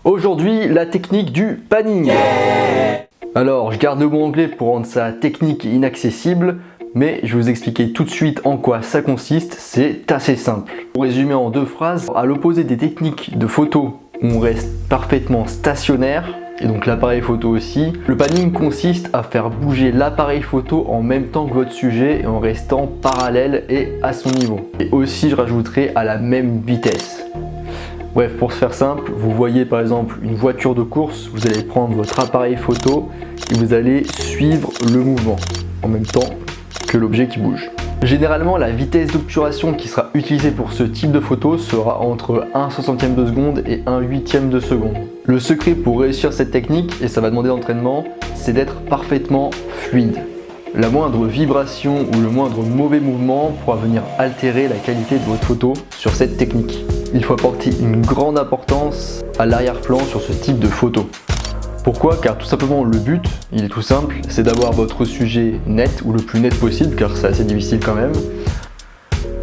Aujourd'hui, la technique du panning. Alors, je garde le mot anglais pour rendre ça technique et inaccessible, mais je vais vous expliquer tout de suite en quoi ça consiste, c'est assez simple. Pour résumer en 2 phrases, à l'opposé des techniques de photo où on reste parfaitement stationnaire, et donc l'appareil photo aussi, le panning consiste à faire bouger l'appareil photo en même temps que votre sujet et en restant parallèle et à son niveau. Et aussi, je rajouterai à la même vitesse. Bref, pour se faire simple, vous voyez par exemple une voiture de course, vous allez prendre votre appareil photo et vous allez suivre le mouvement en même temps que l'objet qui bouge. Généralement, la vitesse d'obturation qui sera utilisée pour ce type de photo sera entre 1/60e de seconde et 1/8e de seconde. Le secret pour réussir cette technique, et ça va demander d'entraînement, c'est d'être parfaitement fluide. La moindre vibration ou le moindre mauvais mouvement pourra venir altérer la qualité de votre photo sur cette technique. Il faut apporter une grande importance à l'arrière-plan sur ce type de photo. Pourquoi? Car tout simplement le but, il est tout simple, c'est d'avoir votre sujet net ou le plus net possible, car c'est assez difficile quand même.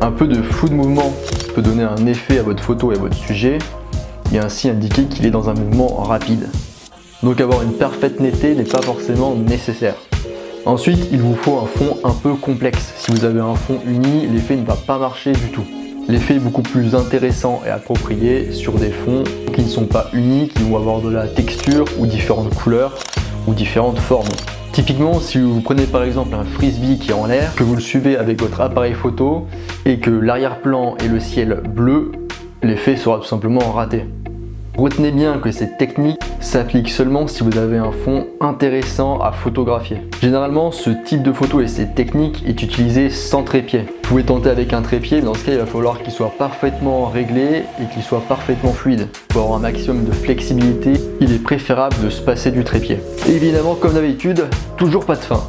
Un peu de flou de mouvement peut donner un effet à votre photo et à votre sujet, et ainsi indiquer qu'il est dans un mouvement rapide. Donc avoir une parfaite netteté n'est pas forcément nécessaire. Ensuite, il vous faut un fond un peu complexe. Si vous avez un fond uni, l'effet ne va pas marcher du tout. L'effet est beaucoup plus intéressant et approprié sur des fonds qui ne sont pas unis, qui vont avoir de la texture ou différentes couleurs ou différentes formes. Typiquement, si vous prenez par exemple un frisbee qui est en l'air, que vous le suivez avec votre appareil photo et que l'arrière-plan est le ciel bleu, l'effet sera tout simplement raté. Retenez bien que cette technique s'applique seulement si vous avez un fond intéressant à photographier. Généralement, ce type de photo et cette technique est utilisée sans trépied. Vous pouvez tenter avec un trépied, mais dans ce cas, il va falloir qu'il soit parfaitement réglé et qu'il soit parfaitement fluide. Pour avoir un maximum de flexibilité, il est préférable de se passer du trépied. Et évidemment, comme d'habitude, toujours pas de fin.